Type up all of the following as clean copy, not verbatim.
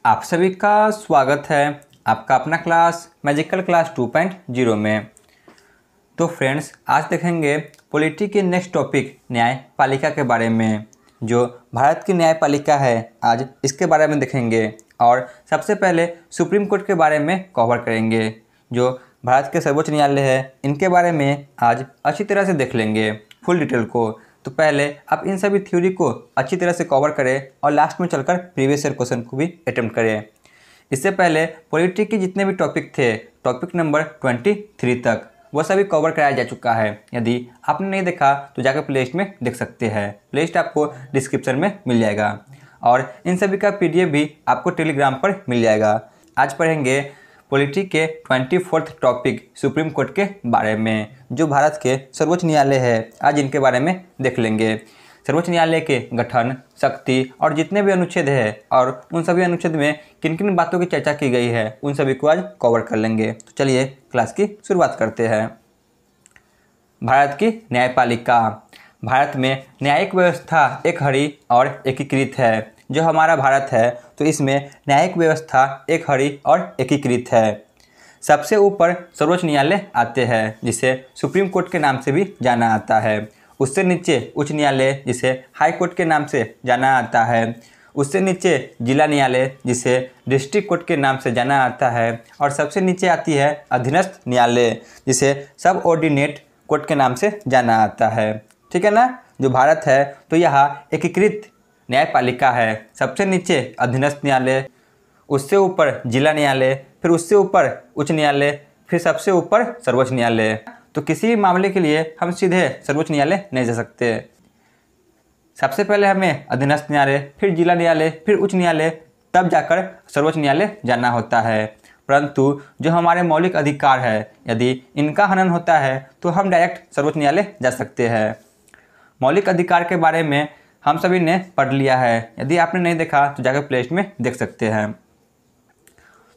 आप सभी का स्वागत है आपका अपना क्लास मैजिकल क्लास 2.0 में। तो फ्रेंड्स, आज देखेंगे पॉलिटी के नेक्स्ट टॉपिक न्यायपालिका के बारे में। जो भारत की न्यायपालिका है आज इसके बारे में देखेंगे और सबसे पहले सुप्रीम कोर्ट के बारे में कवर करेंगे। जो भारत के सर्वोच्च न्यायालय है इनके बारे में आज अच्छी तरह से देख लेंगे फुल डिटेल को। तो पहले आप इन सभी थ्योरी को अच्छी तरह से कवर करें और लास्ट में चलकर प्रीवियस ईयर क्वेश्चन को भी अटेम्प्ट करें। इससे पहले पॉलिटी के जितने भी टॉपिक थे टॉपिक नंबर 23 तक वो सभी कवर कराया जा चुका है। यदि आपने नहीं देखा तो जाकर प्लेलिस्ट में देख सकते हैं। प्लेलिस्ट आपको डिस्क्रिप्शन में मिल जाएगा और इन सभी का PDF भी आपको टेलीग्राम पर मिल जाएगा। आज पढ़ेंगे पॉलिटी के 24 टॉपिक सुप्रीम कोर्ट के बारे में। जो भारत के सर्वोच्च न्यायालय है आज इनके बारे में देख लेंगे। सर्वोच्च न्यायालय के गठन, शक्ति और जितने भी अनुच्छेद है और उन सभी अनुच्छेद में किन किन बातों की चर्चा की गई है उन सभी को आज कवर कर लेंगे। तो चलिए क्लास की शुरुआत करते हैं। भारत की न्यायपालिका। भारत में न्यायिक व्यवस्था एक हरी और एकीकृत है। जो हमारा भारत है तो इसमें न्यायिक व्यवस्था एक हरी और एकीकृत है। सबसे ऊपर सर्वोच्च न्यायालय आते हैं जिसे सुप्रीम कोर्ट के नाम से भी जाना आता है। उससे नीचे उच्च न्यायालय जिसे हाई कोर्ट के नाम से जाना आता है। उससे नीचे जिला न्यायालय जिसे डिस्ट्रिक्ट कोर्ट के नाम से जाना आता है और सबसे नीचे आती है अधीनस्थ न्यायालय जिसे सब ऑर्डिनेट कोर्ट के नाम से जाना आता है। ठीक है ना। जो भारत है तो यहाँ एकीकृत न्यायपालिका है। सबसे नीचे अधीनस्थ न्यायालय, उससे ऊपर जिला न्यायालय, फिर उससे ऊपर उच्च न्यायालय, फिर सबसे ऊपर सर्वोच्च न्यायालय। तो किसी भी मामले के लिए हम सीधे सर्वोच्च न्यायालय नहीं जा सकते। सबसे पहले हमें अधीनस्थ न्यायालय, फिर जिला न्यायालय, फिर उच्च न्यायालय, तब जाकर सर्वोच्च न्यायालय जाना होता है। परंतु जो हमारे मौलिक अधिकार है यदि इनका हनन होता है तो हम डायरेक्ट सर्वोच्च न्यायालय जा सकते हैं। मौलिक अधिकार के बारे में हम सभी ने पढ़ लिया है। यदि आपने नहीं देखा तो जाकर प्लेलिस्ट में देख सकते हैं।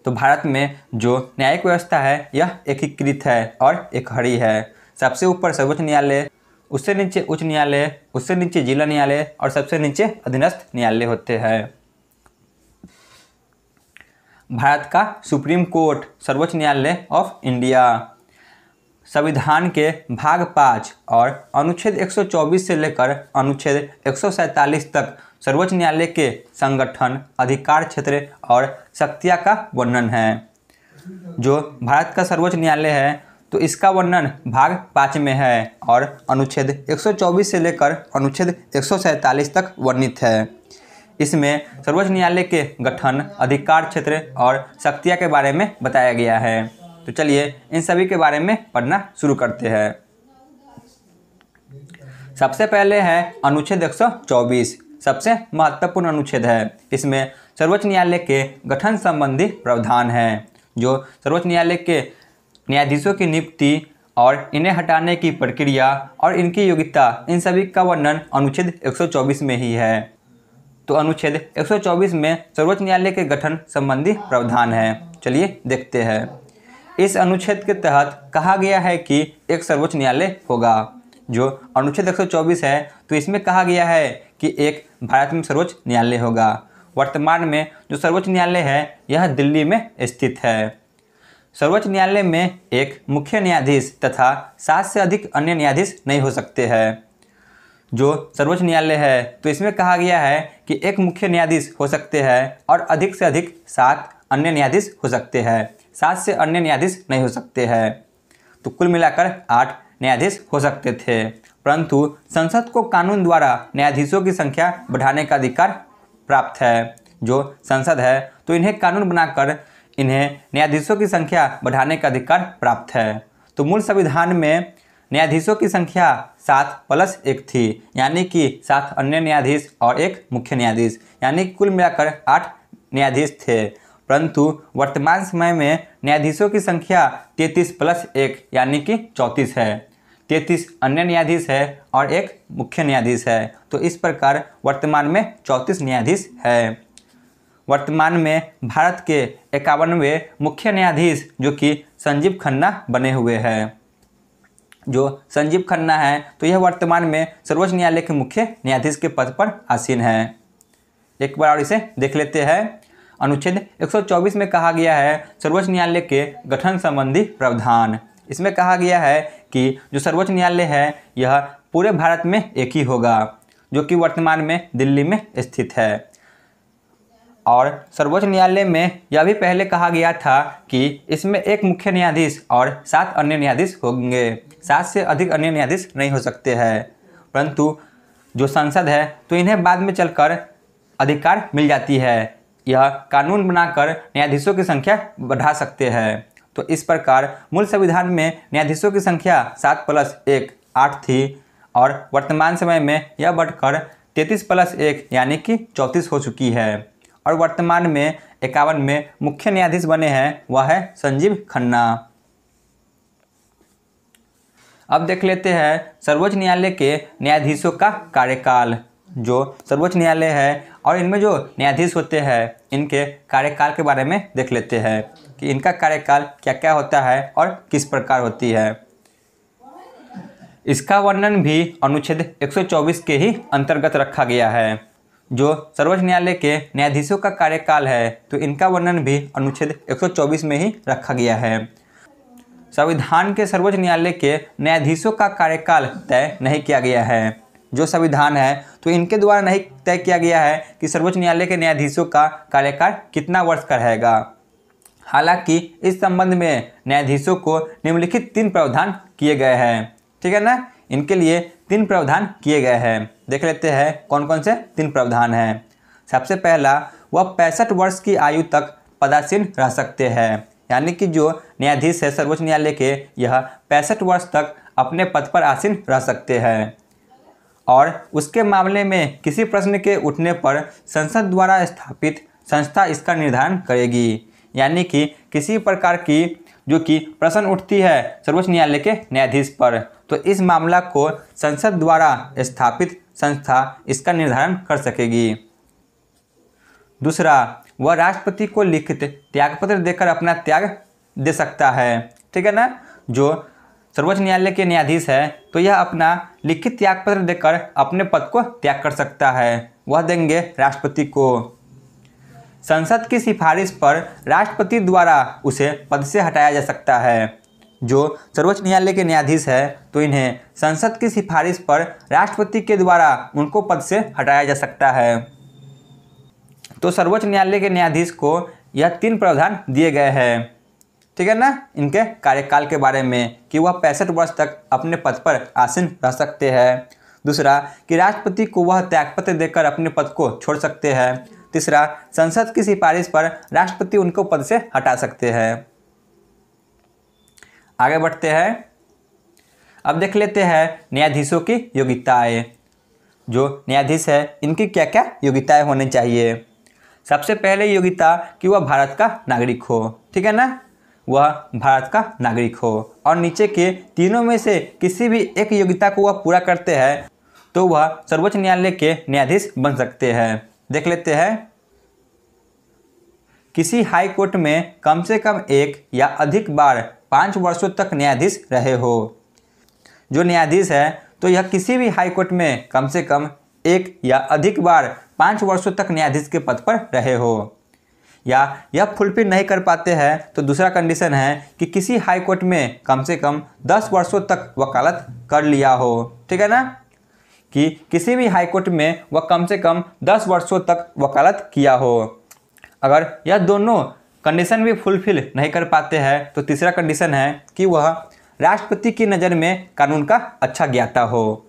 तो भारत में जो न्यायिक व्यवस्था है यह एकीकृत है और एक हरी है। सबसे ऊपर सर्वोच्च न्यायालय, उससे नीचे उच्च न्यायालय, उससे नीचे जिला न्यायालय और सबसे नीचे अधीनस्थ न्यायालय होते हैं। भारत का सुप्रीम कोर्ट सर्वोच्च न्यायालय ऑफ इंडिया। संविधान के भाग 5 और अनुच्छेद 124 से लेकर अनुच्छेद 147 तक सर्वोच्च न्यायालय के संगठन, अधिकार क्षेत्र और शक्तियाँ का वर्णन है। जो भारत का सर्वोच्च न्यायालय है तो इसका वर्णन भाग 5 में है और अनुच्छेद 124 से लेकर अनुच्छेद 147 तक वर्णित है। इसमें सर्वोच्च न्यायालय के गठन, अधिकार क्षेत्र और शक्तियाँ के बारे में बताया गया है। तो चलिए इन सभी के बारे में पढ़ना शुरू करते हैं। सबसे पहले है अनुच्छेद 124। सबसे महत्वपूर्ण अनुच्छेद है। इसमें सर्वोच्च न्यायालय के गठन संबंधी प्रावधान है। जो सर्वोच्च न्यायालय के न्यायाधीशों की नियुक्ति और इन्हें हटाने की प्रक्रिया और इनकी योग्यता, इन सभी का वर्णन अनुच्छेद 124 में ही है। तो अनुच्छेद 124 में सर्वोच्च न्यायालय के गठन संबंधी प्रावधान है। चलिए देखते हैं। इस अनुच्छेद के तहत कहा गया है कि एक सर्वोच्च न्यायालय होगा। जो अनुच्छेद 124 है तो इसमें कहा गया है कि एक भारत में सर्वोच्च न्यायालय होगा। वर्तमान में जो सर्वोच्च न्यायालय है यह दिल्ली में स्थित है। सर्वोच्च न्यायालय में एक मुख्य न्यायाधीश तथा 7 से अधिक अन्य न्यायाधीश नहीं हो सकते हैं। जो सर्वोच्च न्यायालय है तो इसमें कहा गया है कि एक मुख्य न्यायाधीश हो सकते हैं और अधिक से अधिक 7 अन्य न्यायाधीश हो सकते हैं। 7 से अन्य न्यायाधीश नहीं हो सकते हैं। तो कुल मिलाकर 8 न्यायाधीश हो सकते थे। परंतु संसद को कानून द्वारा न्यायाधीशों की संख्या बढ़ाने का अधिकार प्राप्त है। जो संसद है तो इन्हें कानून बनाकर इन्हें न्यायाधीशों की संख्या बढ़ाने का अधिकार प्राप्त है। तो मूल संविधान में न्यायाधीशों की संख्या 7+1 थी, यानी कि 7 अन्य न्यायाधीश और एक मुख्य न्यायाधीश, यानी कुल मिलाकर 8 न्यायाधीश थे। परंतु वर्तमान समय में न्यायाधीशों की संख्या 33+1 यानी कि 34 है। 33 अन्य न्यायाधीश है और एक मुख्य न्यायाधीश है। तो इस प्रकार वर्तमान में 34 न्यायाधीश है। वर्तमान में भारत के 51वें मुख्य न्यायाधीश जो कि संजीव खन्ना बने हुए हैं। जो संजीव खन्ना है तो यह वर्तमान में सर्वोच्च न्यायालय के मुख्य न्यायाधीश के पद पर आसीन है। एक बार और इसे देख लेते हैं। अनुच्छेद 124 में कहा गया है सर्वोच्च न्यायालय के गठन संबंधी प्रावधान। इसमें कहा गया है कि जो सर्वोच्च न्यायालय है यह पूरे भारत में एक ही होगा, जो कि वर्तमान में दिल्ली में स्थित है। और सर्वोच्च न्यायालय में यह भी पहले कहा गया था कि इसमें एक मुख्य न्यायाधीश और 7 अन्य न्यायाधीश होंगे, 7 से अधिक अन्य न्यायाधीश नहीं हो सकते हैं। परंतु जो संसद है तो इन्हें बाद में चलकर अधिकार मिल जाती है, यह कानून बनाकर न्यायाधीशों की संख्या बढ़ा सकते हैं। तो इस प्रकार मूल संविधान में न्यायाधीशों की संख्या 7+1 8 थी और वर्तमान समय में यह बढ़कर 33+1 यानी कि 34 हो चुकी है। और वर्तमान में 51 में मुख्य न्यायाधीश बने हैं, वह है संजीव खन्ना। अब देख लेते हैं सर्वोच्च न्यायालय के न्यायाधीशों का कार्यकाल। जो सर्वोच्च न्यायालय है और इनमें जो न्यायाधीश होते हैं इनके कार्यकाल के बारे में देख लेते हैं कि इनका कार्यकाल क्या क्या होता है और किस प्रकार होती है। इसका वर्णन भी अनुच्छेद 124 के ही अंतर्गत रखा गया है। जो सर्वोच्च न्यायालय के न्यायाधीशों का कार्यकाल है तो इनका वर्णन भी अनुच्छेद 124 में ही रखा गया है। संविधान के सर्वोच्च न्यायालय के न्यायाधीशों का कार्यकाल तय नहीं किया गया है। जो संविधान है तो इनके द्वारा नहीं तय किया गया है कि सर्वोच्च न्यायालय के न्यायाधीशों का कार्यकाल कितना वर्ष का रहेगा। हालांकि इस संबंध में न्यायाधीशों को निम्नलिखित 3 प्रावधान किए गए हैं, ठीक है ना। इनके लिए 3 प्रावधान किए गए हैं। देख लेते हैं कौन कौन से 3 प्रावधान हैं। सबसे पहला, वह 65 वर्ष की आयु तक पदासीन रह सकते हैं, यानी कि जो न्यायाधीश है सर्वोच्च न्यायालय के यह 65 वर्ष तक अपने पद पर आसीन रह सकते हैं। और उसके मामले में किसी प्रश्न के उठने पर संसद द्वारा स्थापित संस्था इसका निर्धारण करेगी, यानी कि किसी प्रकार की जो कि प्रश्न उठती है सर्वोच्च न्यायालय के न्यायाधीश पर तो इस मामला को संसद द्वारा स्थापित संस्था इसका निर्धारण कर सकेगी। दूसरा, वह राष्ट्रपति को लिखित त्यागपत्र देकर अपना त्याग दे सकता है, ठीक है ना। जो सर्वोच्च न्यायालय के न्यायाधीश है तो यह अपना लिखित त्यागपत्र देकर अपने पद को त्याग कर सकता है, वह देंगे राष्ट्रपति को। संसद की सिफारिश पर राष्ट्रपति द्वारा उसे पद से हटाया जा सकता है। जो सर्वोच्च न्यायालय के न्यायाधीश है तो इन्हें संसद की सिफारिश पर राष्ट्रपति के द्वारा उनको पद से हटाया जा सकता है। तो सर्वोच्च न्यायालय के न्यायाधीश को यह 3 प्रावधान दिए गए हैं, ठीक है ना, इनके कार्यकाल के बारे में कि वह 65 वर्ष तक अपने पद पर आसीन रह सकते हैं। दूसरा, कि राष्ट्रपति को वह त्यागपत्र देकर अपने पद को छोड़ सकते हैं। तीसरा, संसद की सिफारिश पर राष्ट्रपति उनको पद से हटा सकते हैं। आगे बढ़ते हैं। अब देख लेते हैं न्यायाधीशों की योग्यताएं। जो न्यायाधीश है इनकी क्या क्या योग्यताएं होनी चाहिए। सबसे पहले योग्यता कि वह भारत का नागरिक हो, ठीक है ना, वह भारत का नागरिक हो और नीचे के तीनों में से किसी भी एक योग्यता को वह पूरा करते हैं तो वह सर्वोच्च न्यायालय के न्यायाधीश बन सकते हैं। देख लेते हैं। किसी हाई कोर्ट में कम से कम 1 या अधिक बार 5 वर्षों तक न्यायाधीश रहे हो। जो न्यायाधीश है तो यह किसी भी हाई कोर्ट में कम से कम 1 या अधिक बार 5 वर्षों तक न्यायाधीश के पद पर रहे हो। या यह फुलफिल नहीं कर पाते हैं तो दूसरा कंडीशन है कि किसी हाई कोर्ट में कम से कम 10 वर्षों तक वकालत कर लिया हो, ठीक है ना, कि किसी भी हाई कोर्ट में वह कम से कम 10 वर्षों तक वकालत किया हो। अगर यह दोनों कंडीशन भी फुलफिल नहीं कर पाते हैं तो तीसरा कंडीशन है कि वह राष्ट्रपति की नज़र में कानून का अच्छा ज्ञाता हो,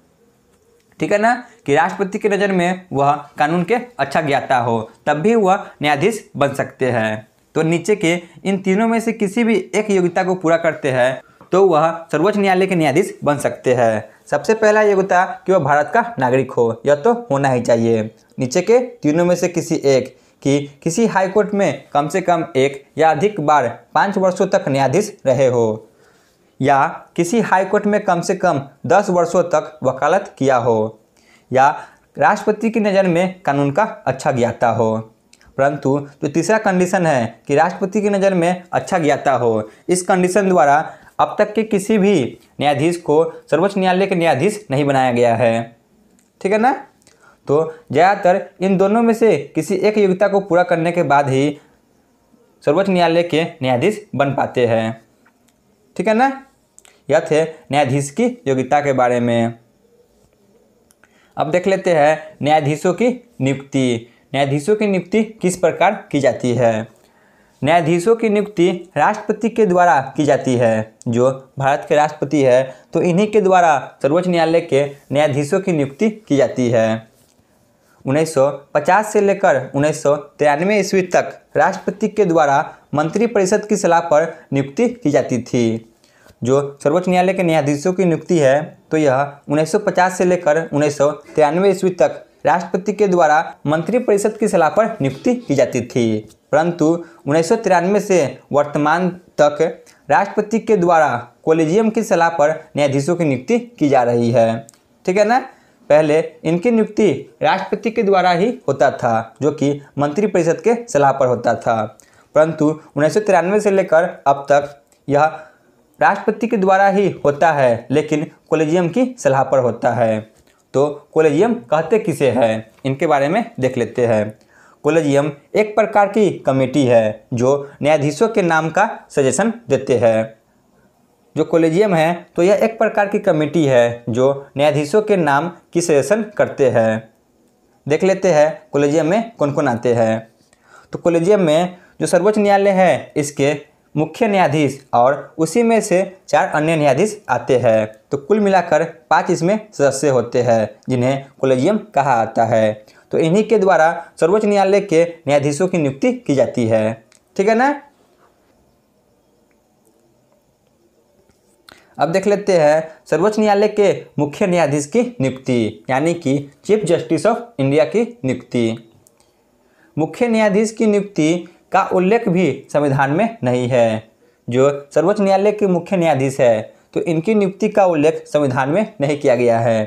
ठीक है ना, कि राष्ट्रपति की नज़र में वह कानून के अच्छा ज्ञाता हो, तब भी वह न्यायाधीश बन सकते हैं। तो नीचे के इन तीनों में से किसी भी एक योग्यता को पूरा करते हैं तो वह सर्वोच्च न्यायालय के न्यायाधीश बन सकते हैं। सबसे पहला योग्यता कि वह भारत का नागरिक हो, यह तो होना ही चाहिए। नीचे के तीनों में से किसी एक कि किसी हाई कोर्ट में कम से कम 1 या अधिक बार 5 वर्षों तक न्यायाधीश रहे हो, या किसी हाई कोर्ट में कम से कम 10 वर्षों तक वकालत किया हो, या राष्ट्रपति की नज़र में कानून का अच्छा ज्ञाता हो। परंतु जो तीसरा कंडीशन है कि राष्ट्रपति की नज़र में अच्छा ज्ञाता हो, इस कंडीशन द्वारा अब तक के किसी भी न्यायाधीश को सर्वोच्च न्यायालय के न्यायाधीश नहीं बनाया गया है, ठीक है ना। तो ज़्यादातर इन दोनों में से किसी एक योग्यता को पूरा करने के बाद ही सर्वोच्च न्यायालय के न्यायाधीश बन पाते हैं। ठीक है ना। यह थे न्यायाधीश की योग्यता के बारे में। अब देख लेते हैं न्यायाधीशों की नियुक्ति। न्यायाधीशों की नियुक्ति किस प्रकार की जाती है। न्यायाधीशों की नियुक्ति राष्ट्रपति के द्वारा की जाती है। जो भारत के राष्ट्रपति है तो इन्हीं के द्वारा सर्वोच्च न्यायालय के न्यायाधीशों की नियुक्ति की जाती है। 1950 से लेकर 1993 ईस्वी तक राष्ट्रपति के द्वारा मंत्रिपरिषद की सलाह पर नियुक्ति की जाती थी। जो सर्वोच्च न्यायालय के न्यायाधीशों की नियुक्ति है तो यह 1950 से लेकर 1993 ईस्वी तक राष्ट्रपति के द्वारा मंत्रिपरिषद की सलाह पर नियुक्ति की जाती थी, परंतु 1993 से वर्तमान तक राष्ट्रपति के द्वारा कोलेजियम की सलाह पर न्यायाधीशों की नियुक्ति की जा रही है। ठीक है ना। पहले इनकी नियुक्ति राष्ट्रपति के द्वारा ही होता था, जो कि मंत्रिपरिषद के सलाह पर होता था, परंतु 1993 से लेकर अब तक यह राष्ट्रपति के द्वारा ही होता है, लेकिन कोलेजियम की सलाह पर होता है। तो कोलेजियम कहते किसे हैं, इनके बारे में देख लेते हैं। कोलेजियम एक प्रकार की कमेटी है जो न्यायाधीशों के नाम का सजेशन देते हैं। जो कोलेजियम है तो यह एक प्रकार की कमेटी है जो न्यायाधीशों के नाम की सजेशन करते हैं। देख लेते हैं कोलेजियम में कौन कौन आते हैं। तो कोलेजियम में जो सर्वोच्च न्यायालय है इसके मुख्य न्यायाधीश और उसी में से 4 अन्य न्यायाधीश आते हैं। तो कुल मिलाकर 5 इसमें सदस्य होते हैं जिन्हें कोलेजियम कहा आता है। तो इन्हीं के द्वारा सर्वोच्च न्यायालय के न्यायाधीशों की नियुक्ति की जाती है। ठीक है ना। अब देख लेते हैं सर्वोच्च न्यायालय के मुख्य न्यायाधीश की नियुक्ति, यानी कि चीफ जस्टिस ऑफ इंडिया की नियुक्ति। मुख्य न्यायाधीश की नियुक्ति का उल्लेख भी संविधान में नहीं है। जो सर्वोच्च न्यायालय के मुख्य न्यायाधीश है तो इनकी नियुक्ति का उल्लेख संविधान में नहीं किया गया है।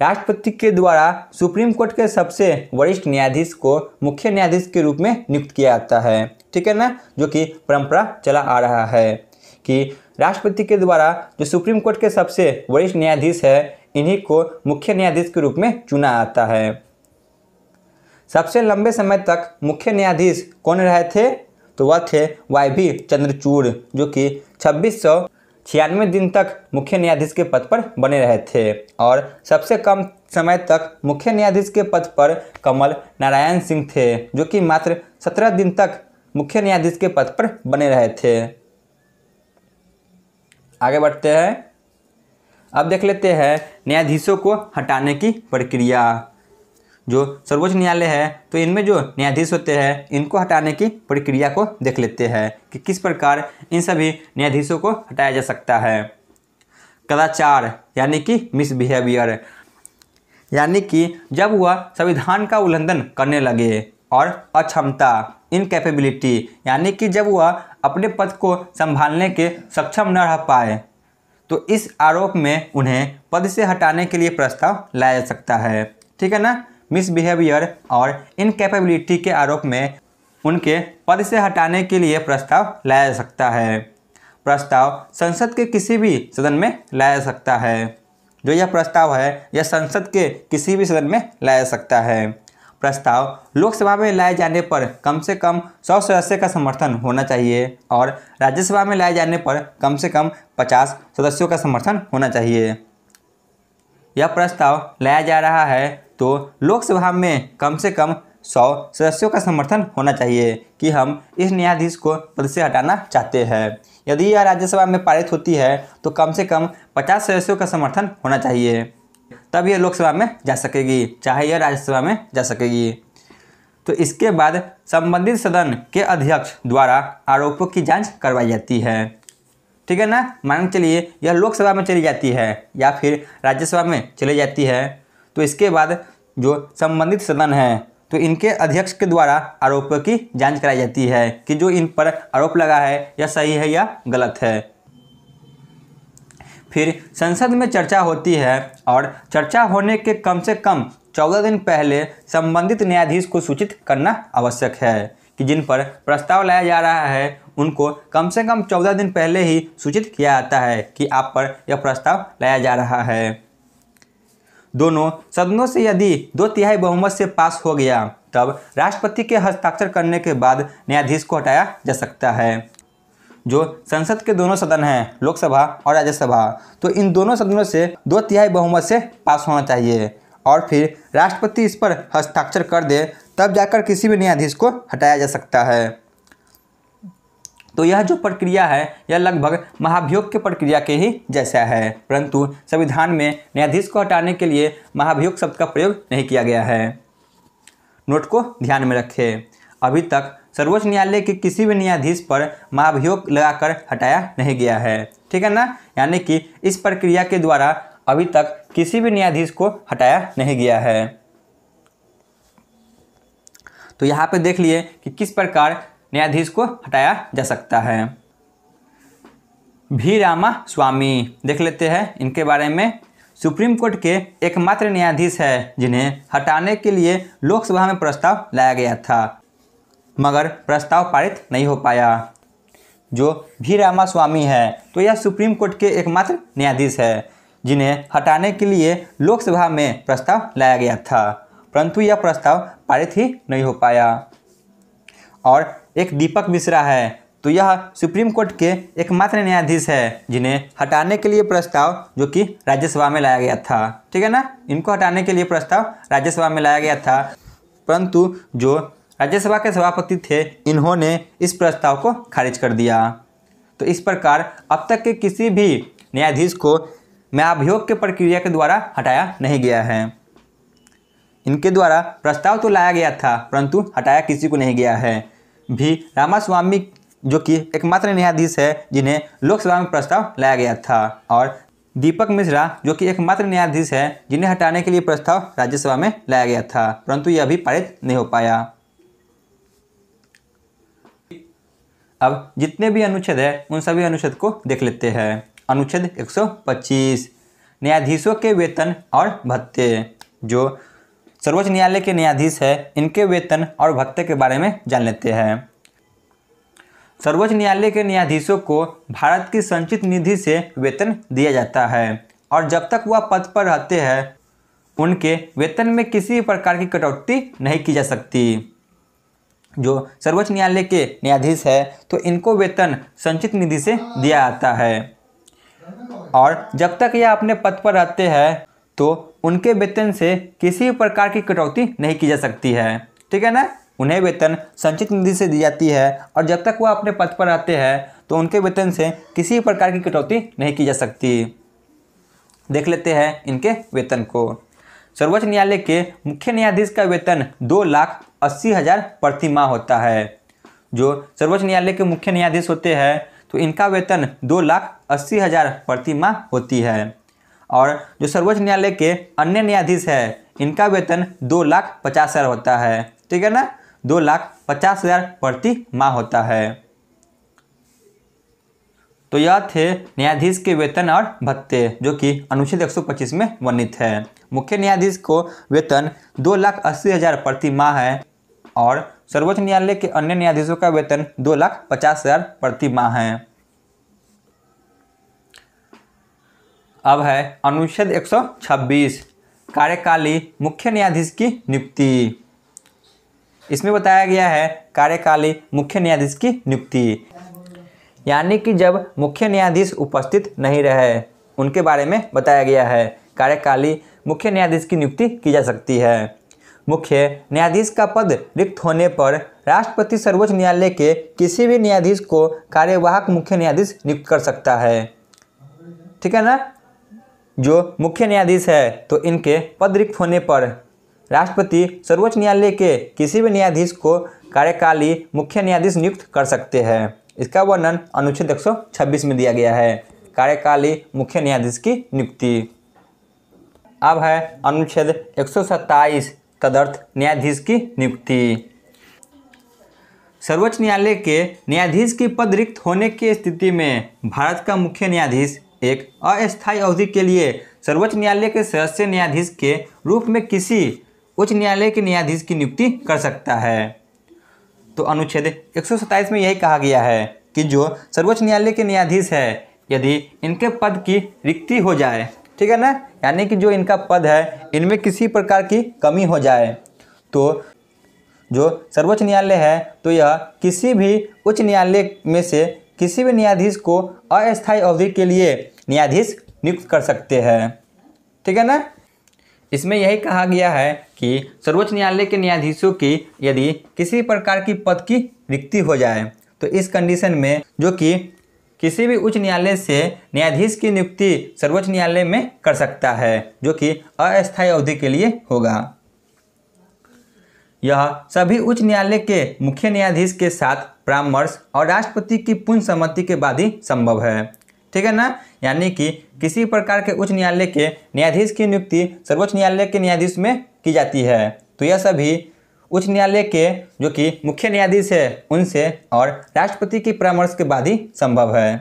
राष्ट्रपति के द्वारा सुप्रीम कोर्ट के सबसे वरिष्ठ न्यायाधीश को मुख्य न्यायाधीश के रूप में नियुक्त किया जाता है। ठीक है ना। जो कि परंपरा चला आ रहा है कि राष्ट्रपति के द्वारा जो सुप्रीम कोर्ट के सबसे वरिष्ठ न्यायाधीश है इन्हीं को मुख्य न्यायाधीश के रूप में चुना आता है। सबसे लंबे समय तक मुख्य न्यायाधीश कौन रहे थे तो वह थे वाई.भी. चंद्रचूड़, जो कि 2696 दिन तक मुख्य न्यायाधीश के पद पर बने रहे थे। और सबसे कम समय तक मुख्य न्यायाधीश के पद पर कमल नारायण सिंह थे, जो कि मात्र 17 दिन तक मुख्य न्यायाधीश के पद पर बने रहे थे। आगे बढ़ते हैं। अब देख लेते हैं न्यायाधीशों को हटाने की प्रक्रिया। जो सर्वोच्च न्यायालय है तो इनमें जो न्यायाधीश होते हैं इनको हटाने की प्रक्रिया को देख लेते हैं कि किस प्रकार इन सभी न्यायाधीशों को हटाया जा सकता है। कदाचार यानी कि मिसबिहेवियर, यानी कि जब वह संविधान का उल्लंघन करने लगे। और अक्षमता इनकैपेबिलिटी, यानी कि जब वह अपने पद को संभालने के सक्षम न रह पाए तो इस आरोप में उन्हें पद से हटाने के लिए प्रस्ताव लाया जा सकता है। ठीक है ना। मिसबिहेवियर और इनकैपेबिलिटी के आरोप में उनके पद से हटाने के लिए प्रस्ताव लाया जा सकता है। प्रस्ताव संसद के किसी भी सदन में लाया जा सकता है। जो यह प्रस्ताव है यह संसद के किसी भी सदन में लाया जा सकता है। प्रस्ताव लोकसभा में लाए जाने पर कम से कम 100 सदस्य का समर्थन होना चाहिए और राज्यसभा में लाए जाने पर कम से कम 50 सदस्यों का समर्थन होना चाहिए। यह प्रस्ताव लाया जा रहा है तो लोकसभा में कम से कम 100 सदस्यों का समर्थन होना चाहिए कि हम इस न्यायाधीश को पद से हटाना चाहते हैं। यदि यह राज्यसभा में पारित होती है तो कम से कम 50 सदस्यों का समर्थन होना चाहिए, तब यह लोकसभा में जा सकेगी, चाहे यह राज्यसभा में जा सकेगी। तो इसके बाद संबंधित सदन के अध्यक्ष द्वारा आरोपों की जांच करवाई जाती है। ठीक है ना। मान के चलिए यह लोकसभा में चली जाती है या फिर राज्यसभा में चली जाती है, तो इसके बाद जो संबंधित सदन है तो इनके अध्यक्ष के द्वारा आरोपों की जांच कराई जाती है कि जो इन पर आरोप लगा है यह सही है या गलत है। फिर संसद में चर्चा होती है और चर्चा होने के कम से कम 14 दिन पहले संबंधित न्यायाधीश को सूचित करना आवश्यक है कि जिन पर प्रस्ताव लाया जा रहा है उनको कम से कम 14 दिन पहले ही सूचित किया जाता है कि आप पर यह प्रस्ताव लाया जा रहा है। दोनों सदनों से यदि 2/3 बहुमत से पास हो गया तब राष्ट्रपति के हस्ताक्षर करने के बाद न्यायाधीश को हटाया जा सकता है। जो संसद के दोनों सदन हैं, लोकसभा और राज्यसभा, तो इन दोनों सदनों से 2/3 बहुमत से पास होना चाहिए और फिर राष्ट्रपति इस पर हस्ताक्षर कर दे, तब जाकर किसी भी न्यायाधीश को हटाया जा सकता है। तो यह जो प्रक्रिया है यह लगभग महाभियोग के प्रक्रिया के ही जैसा है, परंतु संविधान में न्यायाधीश को हटाने के लिए महाभियोग शब्द का प्रयोग नहीं किया गया है। नोट को ध्यान में रखें, अभी तक सर्वोच्च न्यायालय के किसी भी न्यायाधीश पर महाभियोग लगाकर हटाया नहीं गया है, ठीक है ना। यानी कि इस प्रक्रिया के द्वारा अभी तक किसी भी न्यायाधीश को हटाया नहीं गया है। तो यहाँ पे देख लिए कि किस प्रकार न्यायाधीश को हटाया जा सकता है। भी रामास्वामी देख लेते हैं इनके बारे में। सुप्रीम कोर्ट के एकमात्र न्यायाधीश है जिन्हें हटाने के लिए लोकसभा में प्रस्ताव लाया गया था, मगर प्रस्ताव पारित नहीं हो पाया। जो भी रामास्वामी है तो यह सुप्रीम कोर्ट के एकमात्र न्यायाधीश है जिन्हें हटाने के लिए लोकसभा में प्रस्ताव लाया गया था, परंतु यह प्रस्ताव पारित ही नहीं हो पाया। और एक दीपक मिश्रा है तो यह सुप्रीम कोर्ट के एकमात्र न्यायाधीश है जिन्हें हटाने के लिए प्रस्ताव जो कि राज्यसभा में लाया गया था, ठीक है ना। इनको हटाने के लिए प्रस्ताव राज्यसभा में लाया गया था, परंतु जो राज्यसभा के सभापति थे इन्होंने इस प्रस्ताव को खारिज कर दिया। तो इस प्रकार अब तक के किसी भी न्यायाधीश को महाभियोग के प्रक्रिया के द्वारा हटाया नहीं गया है। इनके द्वारा प्रस्ताव तो लाया गया था परंतु हटाया किसी को नहीं गया है। भी रामास्वामी जो कि एकमात्र न्यायाधीश है जिन्हें लोकसभा में प्रस्ताव लाया गया था, और दीपक मिश्रा जो कि एकमात्र न्यायाधीश है जिन्हें हटाने के लिए प्रस्ताव राज्यसभा में लाया गया था, परंतु यह भी पारित नहीं हो पाया। अब जितने भी अनुच्छेद है उन सभी अनुच्छेद को देख लेते हैं। अनुच्छेद 125 न्यायाधीशों के वेतन और भत्ते। जो सर्वोच्च न्यायालय के न्यायाधीश है इनके वेतन और भत्ते के बारे में जान लेते हैं। सर्वोच्च न्यायालय के न्यायाधीशों को भारत की संचित निधि से वेतन दिया जाता है और जब तक वह पद पर रहते हैं उनके वेतन में किसी प्रकार की कटौती नहीं की जा सकती। जो सर्वोच्च न्यायालय के न्यायाधीश है तो इनको वेतन संचित निधि से दिया जाता है और जब तक यह अपने पद पर रहते हैं तो उनके वेतन से किसी प्रकार की कटौती नहीं की जा सकती है, ठीक है ना। उन्हें वेतन संचित निधि से दी जाती है और जब तक वह अपने पद पर रहते हैं तो उनके वेतन से किसी प्रकार की कटौती नहीं की जा सकती। देख लेते हैं इनके वेतन को। सर्वोच्च न्यायालय के मुख्य न्यायाधीश का वेतन 2,80,000 प्रति माह होता है। जो सर्वोच्च न्यायालय के मुख्य न्यायाधीश होते हैं तो इनका वेतन 2,80,000 प्रति माह होती है और जो सर्वोच्च न्यायालय के अन्य न्यायाधीश है इनका वेतन 2,50,000 होता है, ठीक है ना। 2,50,000 प्रति माह होता है। तो यह थे न्यायाधीश के वेतन और भत्ते जो कि अनुच्छेद 125 में वर्णित है। मुख्य न्यायाधीश को वेतन 2,80,000 प्रति माह है और सर्वोच्च न्यायालय के अन्य न्यायाधीशों का वेतन 2,50,000 प्रति माह है। अब है अनुच्छेद 126 कार्यकाली मुख्य न्यायाधीश की नियुक्ति। इसमें बताया गया है कार्यकाली मुख्य न्यायाधीश की नियुक्ति, यानी कि जब मुख्य न्यायाधीश उपस्थित नहीं रहे उनके बारे में बताया गया है। कार्यकाली मुख्य न्यायाधीश की नियुक्ति की जा सकती है। मुख्य न्यायाधीश का पद रिक्त होने पर राष्ट्रपति सर्वोच्च न्यायालय के किसी भी न्यायाधीश को कार्यवाहक मुख्य न्यायाधीश नियुक्त कर सकता है, ठीक है ना। जो मुख्य न्यायाधीश है तो इनके पद रिक्त होने पर राष्ट्रपति सर्वोच्च न्यायालय के किसी भी न्यायाधीश को कार्यकाली मुख्य न्यायाधीश नियुक्त कर सकते हैं। इसका वर्णन अनुच्छेद 126 में दिया गया है, कार्यकाली मुख्य न्यायाधीश की नियुक्ति। अब है अनुच्छेद 127 तदर्थ न्यायाधीश की नियुक्ति। सर्वोच्च न्यायालय के न्यायाधीश की पद रिक्त होने की स्थिति में भारत का मुख्य न्यायाधीश एक अस्थायी अवधि के लिए सर्वोच्च न्यायालय के सदस्य न्यायाधीश के रूप में किसी उच्च न्यायालय के न्यायाधीश की नियुक्ति कर सकता है। तो अनुच्छेद 127 में यही कहा गया है कि जो सर्वोच्च न्यायालय के न्यायाधीश है यदि इनके पद की रिक्ति हो जाए, ठीक है ना, यानी कि जो इनका पद है इनमें किसी प्रकार की कमी हो जाए तो जो सर्वोच्च न्यायालय है तो यह किसी भी उच्च न्यायालय में से किसी भी न्यायाधीश को अस्थायी अवधि के लिए न्यायाधीश नियुक्त कर सकते हैं। ठीक है ना, इसमें यही कहा गया है कि सर्वोच्च न्यायालय के न्यायाधीशों की यदि किसी प्रकार की पद की रिक्ति हो जाए तो इस कंडीशन में जो कि किसी भी उच्च न्यायालय से न्यायाधीश की नियुक्ति सर्वोच्च न्यायालय में कर सकता है, जो कि अस्थायी अवधि के लिए होगा। यह सभी उच्च न्यायालय के मुख्य न्यायाधीश के साथ परामर्श और राष्ट्रपति की पूर्ण सहमति के बाद ही संभव है। ठीक है ना, यानी कि किसी प्रकार के उच्च न्यायालय के न्यायाधीश की नियुक्ति सर्वोच्च न्यायालय के न्यायाधीश में की जाती है तो यह सभी उच्च न्यायालय के जो कि मुख्य न्यायाधीश है उनसे और राष्ट्रपति की परामर्श के बाद ही संभव है।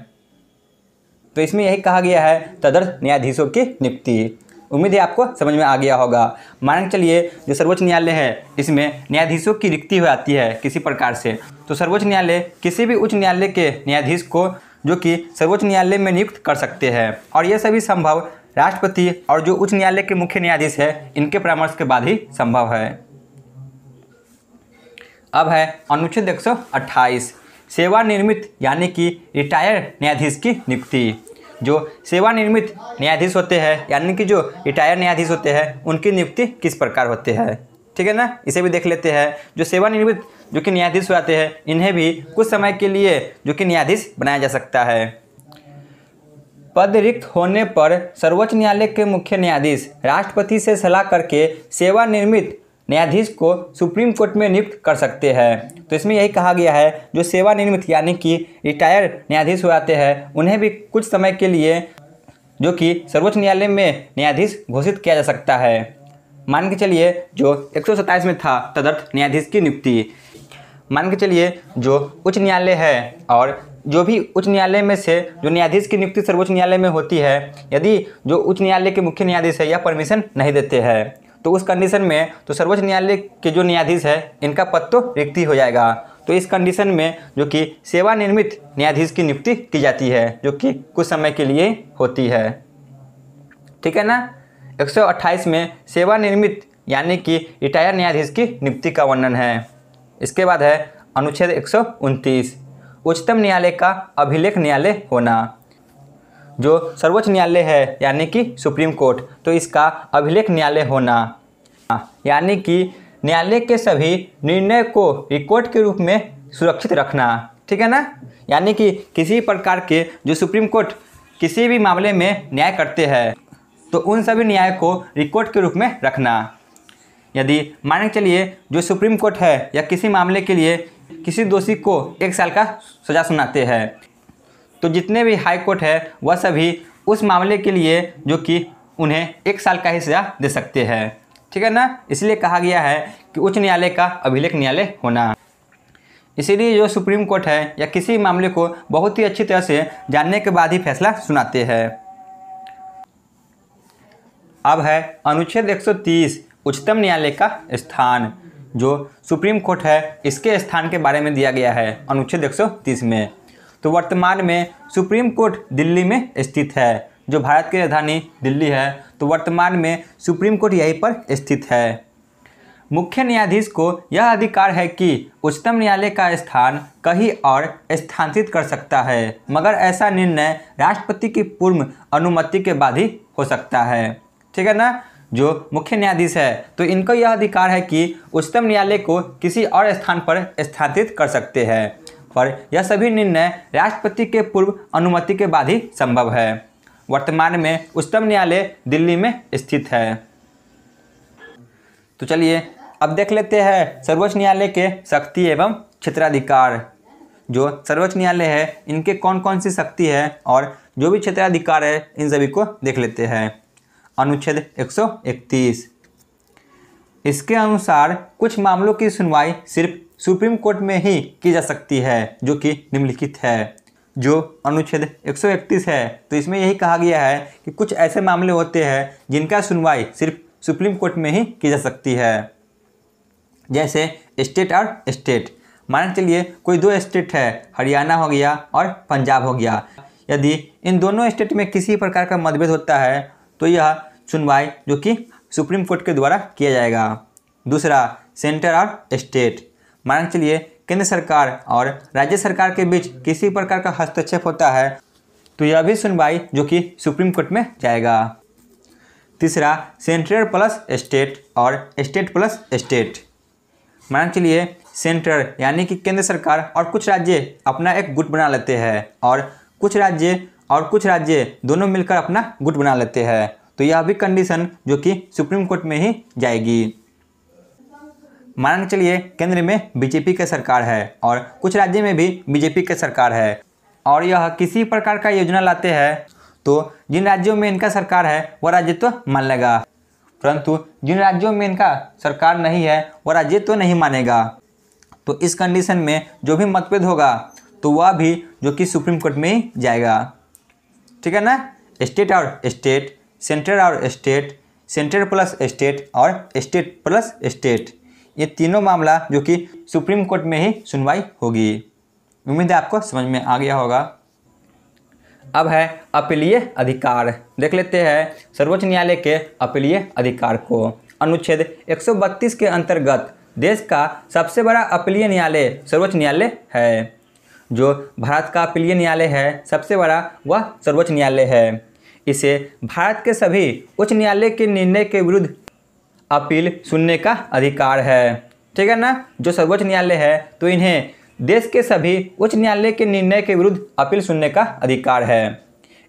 तो इसमें यही कहा गया है तदर्थ न्यायाधीशों की नियुक्ति। उम्मीद है आपको समझ में आ गया होगा। मान के चलिए जो सर्वोच्च न्यायालय है इसमें न्यायाधीशों की रिक्ति हो जाती है किसी प्रकार से, तो सर्वोच्च न्यायालय किसी भी उच्च न्यायालय के न्यायाधीश को जो कि सर्वोच्च न्यायालय में नियुक्त कर सकते हैं और यह सभी संभव राष्ट्रपति और जो उच्च न्यायालय के मुख्य न्यायाधीश है इनके परामर्श के बाद ही संभव है। अब है अनुच्छेद 128 सेवानिवृत्त यानी कि रिटायर्ड न्यायाधीश की नियुक्ति। जो सेवानिवृत्त न्यायाधीश होते हैं यानी कि जो रिटायर्ड न्यायाधीश होते हैं उनकी नियुक्ति किस प्रकार होते हैं, ठीक है ना, इसे भी देख लेते हैं। जो सेवानिवृत्त जो कि न्यायाधीश होते हैं इन्हें भी कुछ समय के लिए जो कि न्यायाधीश बनाया जा सकता है। पद रिक्त होने पर सर्वोच्च न्यायालय के मुख्य न्यायाधीश राष्ट्रपति से सलाह करके सेवानिवृत्त न्यायाधीश को सुप्रीम कोर्ट में नियुक्त कर सकते हैं। तो इसमें यही कहा गया है जो सेवानिवृत्त यानी कि रिटायर्ड न्यायाधीश हो जाते हैं उन्हें भी कुछ समय के लिए जो कि सर्वोच्च न्यायालय में न्यायाधीश घोषित किया जा सकता है। मान के चलिए जो 127 में था तदर्थ न्यायाधीश की नियुक्ति। मान के चलिए जो उच्च न्यायालय है और जो भी उच्च न्यायालय में से जो न्यायाधीश की नियुक्ति सर्वोच्च न्यायालय में होती है, यदि जो उच्च न्यायालय के मुख्य न्यायाधीश है या परमिशन नहीं देते हैं तो उस कंडीशन में तो सर्वोच्च न्यायालय के जो न्यायाधीश है इनका पद तो रिक्ति हो जाएगा। तो इस कंडीशन में जो कि सेवानिवृत्त न्यायाधीश की नियुक्ति की जाती है जो कि कुछ समय के लिए होती है। ठीक है ना, 128 में सेवानिवृत्त यानी कि रिटायर्ड न्यायाधीश की नियुक्ति का वर्णन है। इसके बाद है अनुच्छेद 129 उच्चतम न्यायालय का अभिलेख न्यायालय होना। जो सर्वोच्च न्यायालय है यानी कि सुप्रीम कोर्ट तो इसका अभिलेख न्यायालय होना, यानी कि न्यायालय के सभी निर्णय को रिकॉर्ड के रूप में सुरक्षित रखना। ठीक है ना, यानी कि किसी प्रकार के जो सुप्रीम कोर्ट किसी भी मामले में न्याय करते हैं तो उन सभी न्याय को रिकॉर्ड के रूप में रखना। यदि मान के चलिए जो सुप्रीम कोर्ट है या किसी मामले के लिए किसी दोषी को 1 साल का सज़ा सुनाते हैं तो जितने भी हाई कोर्ट है वह सभी उस मामले के लिए जो कि उन्हें 1 साल का ही सज़ा दे सकते हैं। ठीक है ना, इसलिए कहा गया है कि उच्च न्यायालय का अभिलेख न्यायालय होना। इसीलिए जो सुप्रीम कोर्ट है या किसी मामले को बहुत ही अच्छी तरह से जानने के बाद ही फैसला सुनाते हैं। अब है अनुच्छेद 130 उच्चतम न्यायालय का स्थान। जो सुप्रीम कोर्ट है इसके स्थान के बारे में दिया गया है अनुच्छेद 130 में। तो वर्तमान में सुप्रीम कोर्ट दिल्ली में स्थित है। जो भारत की राजधानी दिल्ली है तो वर्तमान में सुप्रीम कोर्ट यहीं पर स्थित है। मुख्य न्यायाधीश को यह अधिकार है कि उच्चतम न्यायालय का स्थान कहीं और स्थानांतरित कर सकता है, मगर ऐसा निर्णय राष्ट्रपति की पूर्व अनुमति के बाद ही हो सकता है। ठीक है ना, जो मुख्य न्यायाधीश है तो इनको यह अधिकार है कि उच्चतम न्यायालय को किसी और स्थान पर स्थानांतरित कर सकते हैं, पर यह सभी निर्णय राष्ट्रपति के पूर्व अनुमति के बाद ही संभव है। वर्तमान में उच्चतम न्यायालय दिल्ली में स्थित है। तो चलिए अब देख लेते हैं सर्वोच्च न्यायालय के शक्ति एवं क्षेत्राधिकार। जो सर्वोच्च न्यायालय है इनके कौन कौन सी शक्ति है और जो भी क्षेत्राधिकार है इन सभी को देख लेते हैं। अनुच्छेद 131 इसके अनुसार कुछ मामलों की सुनवाई सिर्फ सुप्रीम कोर्ट में ही की जा सकती है जो कि निम्नलिखित है। जो अनुच्छेद 131 है तो इसमें यही कहा गया है कि कुछ ऐसे मामले होते हैं जिनका सुनवाई सिर्फ सुप्रीम कोर्ट में ही की जा सकती है। जैसे स्टेट और स्टेट, मान चलिए कोई 2 स्टेट है, हरियाणा हो गया और पंजाब हो गया। यदि इन दोनों स्टेट में किसी प्रकार का मतभेद होता है तो यह सुनवाई जो कि सुप्रीम कोर्ट के द्वारा किया जाएगा। दूसरा, सेंटर और स्टेट, मान के चलिए केंद्र सरकार और राज्य सरकार के बीच किसी प्रकार का हस्तक्षेप होता है तो यह भी सुनवाई जो कि सुप्रीम कोर्ट में जाएगा। तीसरा, सेंट्रल प्लस स्टेट और स्टेट प्लस स्टेट, मान के चलिए सेंटर यानी कि केंद्र सरकार और कुछ राज्य अपना एक गुट बना लेते हैं और कुछ राज्य दोनों मिलकर अपना गुट बना लेते हैं, तो यह भी कंडीशन जो कि सुप्रीम कोर्ट में ही जाएगी। मान के चलिए केंद्र में बीजेपी की सरकार है और कुछ राज्य में भी बीजेपी की सरकार है और यह किसी प्रकार का योजना लाते हैं तो जिन राज्यों में इनका सरकार है वह राज्य तो मान लेगा, परंतु जिन राज्यों में इनका सरकार नहीं है वह राज्य तो नहीं मानेगा। तो इस कंडीशन में जो भी मतभेद होगा तो वह भी जो कि सुप्रीम कोर्ट में ही जाएगा। ठीक है ना। स्टेट और स्टेट, सेंटर और स्टेट, सेंटर प्लस स्टेट और स्टेट प्लस स्टेट, ये तीनों मामला जो कि सुप्रीम कोर्ट में ही सुनवाई होगी। उम्मीद है आपको समझ में आ गया होगा। अब है अपीलीय अधिकार। देख लेते हैं सर्वोच्च न्यायालय के अपीलीय अधिकार को। अनुच्छेद 132 के अंतर्गत देश का सबसे बड़ा अपीलीय न्यायालय सर्वोच्च न्यायालय है। जो भारत का अपीलीय न्यायालय है सबसे बड़ा वह सर्वोच्च न्यायालय है। इसे भारत के सभी उच्च न्यायालय के निर्णय के विरुद्ध अपील सुनने का अधिकार है। ठीक है ना। जो सर्वोच्च न्यायालय है तो इन्हें देश के सभी उच्च न्यायालय के निर्णय के विरुद्ध अपील सुनने का अधिकार है।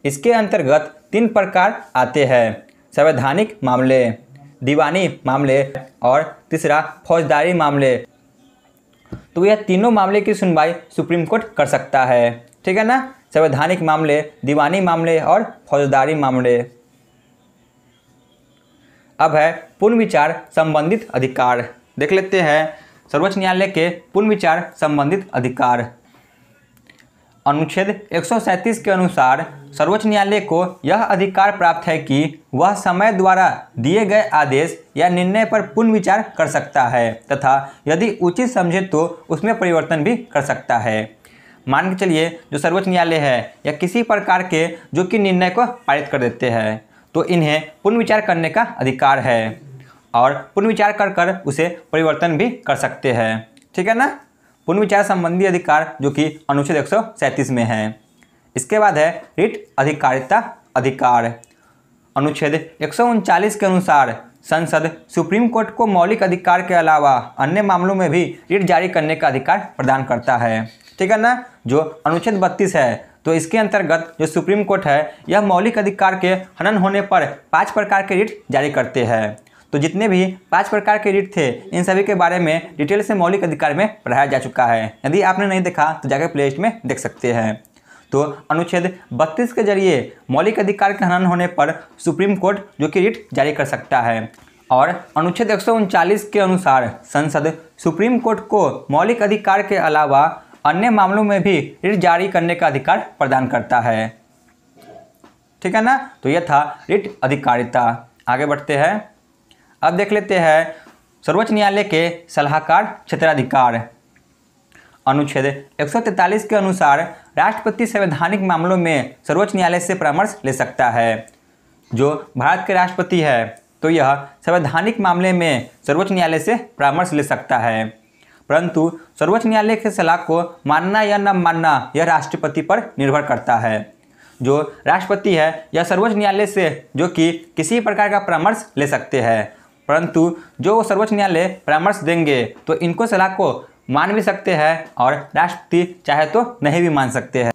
इसके अंतर्गत 3 प्रकार आते हैं, संवैधानिक मामले, दीवानी मामले और तीसरा फौजदारी मामले। तो यह तीनों मामले की सुनवाई सुप्रीम कोर्ट कर सकता है। ठीक है ना। संवैधानिक मामले, दीवानी मामले और फौजदारी मामले। अब है पूर्ण विचार संबंधित अधिकार। देख लेते हैं सर्वोच्च न्यायालय के पूर्ण विचार संबंधित अधिकार। अनुच्छेद 137 के अनुसार सर्वोच्च न्यायालय को यह अधिकार प्राप्त है कि वह समय द्वारा दिए गए आदेश या निर्णय पर पुनः विचार कर सकता है तथा यदि उचित समझे तो उसमें परिवर्तन भी कर सकता है। मान के चलिए जो सर्वोच्च न्यायालय है या किसी प्रकार के जो कि निर्णय को पारित कर देते हैं तो इन्हें पुनः विचार करने का अधिकार है और पुनः विचार कर कर उसे परिवर्तन भी कर सकते हैं। ठीक है ना। पुनः विचार संबंधी अधिकार जो कि अनुच्छेद 137 में है। इसके बाद है रिट अधिकारिता अधिकार। अनुच्छेद 139 के अनुसार संसद सुप्रीम कोर्ट को मौलिक अधिकार के अलावा अन्य मामलों में भी रिट जारी करने का अधिकार प्रदान करता है। ठीक है ना। जो अनुच्छेद 32 है तो इसके अंतर्गत जो सुप्रीम कोर्ट है यह मौलिक अधिकार के हनन होने पर 5 प्रकार के रिट जारी करते हैं। तो जितने भी 5 प्रकार के रिट थे इन सभी के बारे में डिटेल से मौलिक अधिकार में पढ़ाया जा चुका है। यदि आपने नहीं देखा तो जाकर प्ले लिस्ट में देख सकते हैं। तो अनुच्छेद 32 के जरिए मौलिक अधिकार के हनन होने पर सुप्रीम कोर्ट जो कि रिट जारी कर सकता है और अनुच्छेद 139 के अनुसार संसद सुप्रीम कोर्ट को मौलिक अधिकार के अलावा अन्य मामलों में भी रिट जारी करने का अधिकार प्रदान करता है। ठीक है ना। तो यह था रिट अधिकारिता। आगे बढ़ते हैं। अब देख लेते हैं सर्वोच्च न्यायालय के सलाहकार क्षेत्राधिकार। अनुच्छेद 143 के अनुसार राष्ट्रपति संवैधानिक मामलों में सर्वोच्च न्यायालय से परामर्श ले सकता है। जो भारत के राष्ट्रपति है तो यह संवैधानिक मामले में सर्वोच्च न्यायालय से परामर्श ले सकता है, परंतु सर्वोच्च न्यायालय की सलाह को मानना या न मानना यह राष्ट्रपति पर निर्भर करता है। जो राष्ट्रपति है यह सर्वोच्च न्यायालय से जो कि किसी प्रकार का परामर्श ले सकते हैं, परंतु जो सर्वोच्च न्यायालय परामर्श देंगे तो इनको सलाह को मान भी सकते हैं और राष्ट्रपति चाहे तो नहीं भी मान सकते हैं।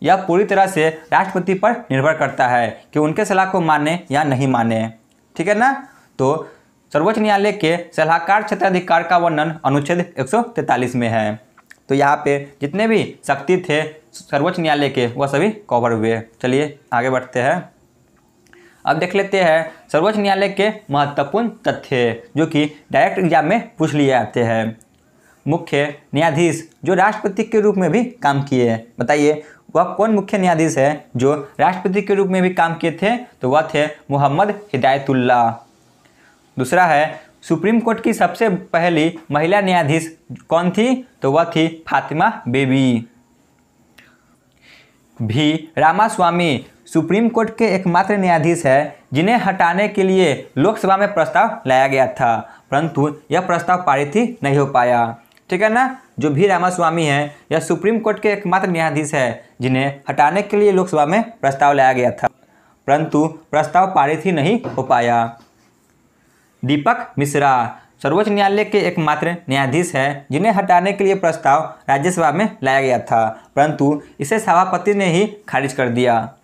यह पूरी तरह से राष्ट्रपति पर निर्भर करता है कि उनके सलाह को माने या नहीं माने। ठीक है ना। तो सर्वोच्च न्यायालय के सलाहकार क्षेत्राधिकार का वर्णन अनुच्छेद 143 में है। तो यहाँ पे जितने भी शक्ति थे सर्वोच्च न्यायालय के वह सभी कवर हुए। चलिए आगे बढ़ते हैं। अब देख लेते हैं सर्वोच्च न्यायालय के महत्वपूर्ण तथ्य जो कि डायरेक्ट एग्जाम में पूछ लिए जाते हैं। मुख्य न्यायाधीश जो राष्ट्रपति के रूप में भी काम किए, बताइए वह कौन मुख्य न्यायाधीश है जो राष्ट्रपति के रूप में भी काम किए थे? तो वह थे मोहम्मद हिदायतुल्ला। दूसरा है सुप्रीम कोर्ट की सबसे पहली महिला न्यायाधीश कौन थी? तो वह थी फातिमा बेबी। भी रामास्वामी सुप्रीम कोर्ट के एकमात्र न्यायाधीश है जिन्हें हटाने के लिए लोकसभा में प्रस्ताव लाया गया था, परंतु यह प्रस्ताव पारित ही नहीं हो पाया। ठीक है ना। जो वी रामास्वामी हैं यह सुप्रीम कोर्ट के एकमात्र न्यायाधीश है जिन्हें हटाने के लिए लोकसभा में प्रस्ताव लाया गया था, परंतु प्रस्ताव पारित ही नहीं हो पाया। दीपक मिश्रा सर्वोच्च न्यायालय के एकमात्र न्यायाधीश हैं जिन्हें हटाने के लिए प्रस्ताव राज्यसभा में लाया गया था, परंतु इसे सभापति ने ही खारिज कर दिया।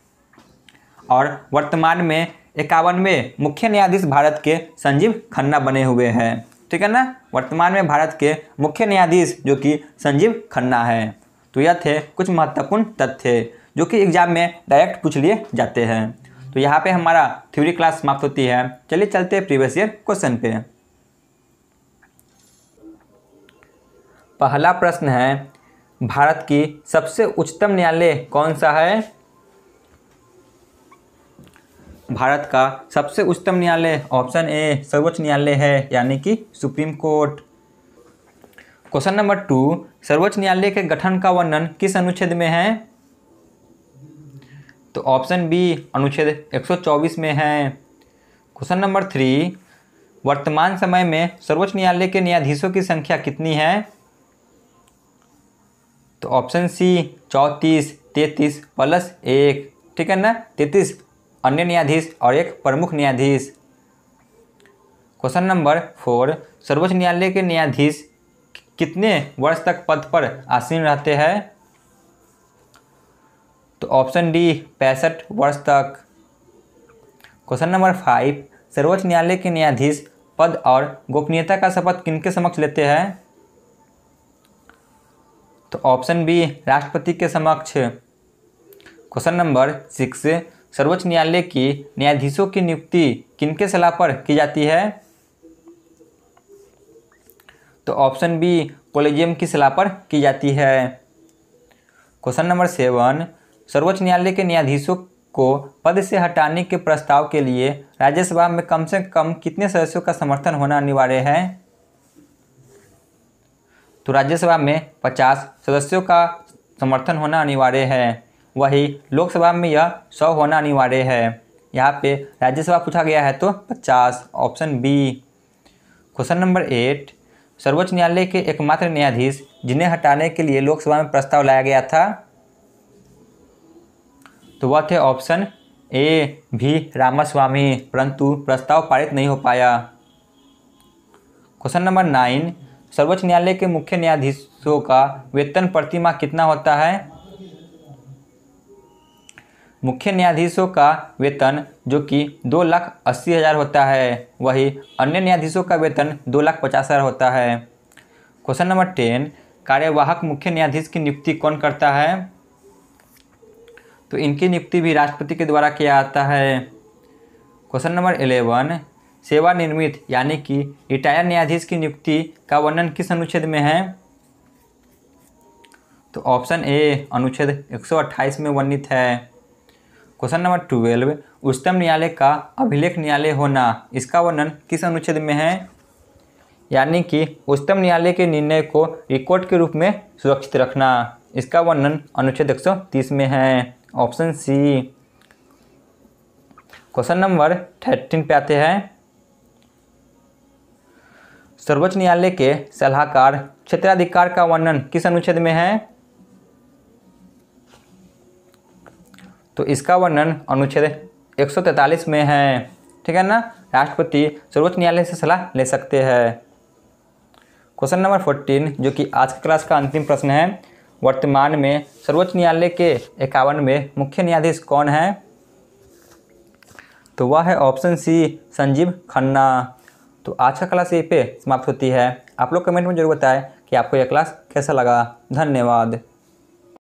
और वर्तमान में 51वें मुख्य न्यायाधीश भारत के संजीव खन्ना बने हुए हैं। ठीक है ना। वर्तमान में भारत के मुख्य न्यायाधीश जो कि संजीव खन्ना है। तो यह थे कुछ महत्वपूर्ण तथ्य जो कि एग्जाम में डायरेक्ट पूछ लिए जाते हैं। तो यहाँ पे हमारा थ्योरी क्लास समाप्त होती है। चलिए चलते हैं प्रीवियस ईयर क्वेश्चन पे। पहला प्रश्न है, भारत की सबसे उच्चतम न्यायालय कौन सा है? भारत का सबसे उच्चतम न्यायालय ऑप्शन ए सर्वोच्च न्यायालय है, यानी कि सुप्रीम कोर्ट। क्वेश्चन नंबर 2, सर्वोच्च न्यायालय के गठन का वर्णन किस अनुच्छेद में है? तो ऑप्शन बी अनुच्छेद 124 में है। क्वेश्चन नंबर 3, वर्तमान समय में सर्वोच्च न्यायालय के न्यायाधीशों की संख्या कितनी है? तो ऑप्शन सी 34, 33 प्लस 1। ठीक है ना। 33 अन्य न्यायाधीश और एक प्रमुख न्यायाधीश। क्वेश्चन नंबर 4, सर्वोच्च न्यायालय के न्यायाधीश कितने वर्ष तक पद पर आसीन रहते हैं? तो ऑप्शन डी 65 वर्ष तक। क्वेश्चन नंबर 5, सर्वोच्च न्यायालय के न्यायाधीश पद और गोपनीयता का शपथ किनके समक्ष लेते हैं? तो ऑप्शन बी राष्ट्रपति के समक्ष। क्वेश्चन नंबर 6, सर्वोच्च न्यायालय की न्यायाधीशों की नियुक्ति किनके सलाह पर की जाती है? तो ऑप्शन बी कॉलेजियम की सलाह पर की जाती है। क्वेश्चन नंबर 7, सर्वोच्च न्यायालय के न्यायाधीशों को पद से हटाने के प्रस्ताव के लिए राज्यसभा में कम से कम कितने सदस्यों का समर्थन होना अनिवार्य है? तो राज्यसभा में 50 सदस्यों का समर्थन होना अनिवार्य है, वही लोकसभा में यह 100 होना अनिवार्य है। यहाँ पे राज्यसभा पूछा गया है तो 50, ऑप्शन बी। क्वेश्चन नंबर 8, सर्वोच्च न्यायालय के एकमात्र न्यायाधीश जिन्हें हटाने के लिए लोकसभा में प्रस्ताव लाया गया था, तो वह थे ऑप्शन ए वी रामास्वामी, परंतु प्रस्ताव पारित नहीं हो पाया। क्वेश्चन नंबर 9, सर्वोच्च न्यायालय के मुख्य न्यायाधीशों का वेतन प्रति माह कितना होता है? मुख्य न्यायाधीशों का वेतन जो कि 2,80,000 होता है, वही अन्य न्यायाधीशों का वेतन 2,50,000 होता है। क्वेश्चन नंबर 10, कार्यवाहक मुख्य न्यायाधीश की नियुक्ति कौन करता है? तो इनकी नियुक्ति भी राष्ट्रपति के द्वारा किया जाता है। क्वेश्चन नंबर 11, सेवानिवृत्त यानी कि रिटायर न्यायाधीश की नियुक्ति का वर्णन किस अनुच्छेद में है? तो ऑप्शन ए अनुच्छेद 128 में वर्णित है। क्वेश्चन नंबर 12, उच्चतम न्यायालय का अभिलेख न्यायालय होना, इसका वर्णन किस अनुच्छेद में है? यानी कि उच्चतम न्यायालय के निर्णय को रिकॉर्ड के रूप में सुरक्षित रखना, इसका वर्णन अनुच्छेद 130 में है, ऑप्शन सी। क्वेश्चन नंबर 13 पे आते हैं, सर्वोच्च न्यायालय के सलाहकार क्षेत्राधिकार का वर्णन किस अनुच्छेद में है? तो इसका वर्णन अनुच्छेद 143 में है। ठीक है ना। राष्ट्रपति सर्वोच्च न्यायालय से सलाह ले सकते हैं। क्वेश्चन नंबर 14 जो कि आज की क्लास का अंतिम प्रश्न है, वर्तमान में सर्वोच्च न्यायालय के 51वें मुख्य न्यायाधीश कौन है? तो वह है ऑप्शन सी संजीव खन्ना। तो आज का क्लास यहीं पे समाप्त होती है। आप लोग कमेंट में जरूर बताएं कि आपको यह क्लास कैसा लगा। धन्यवाद।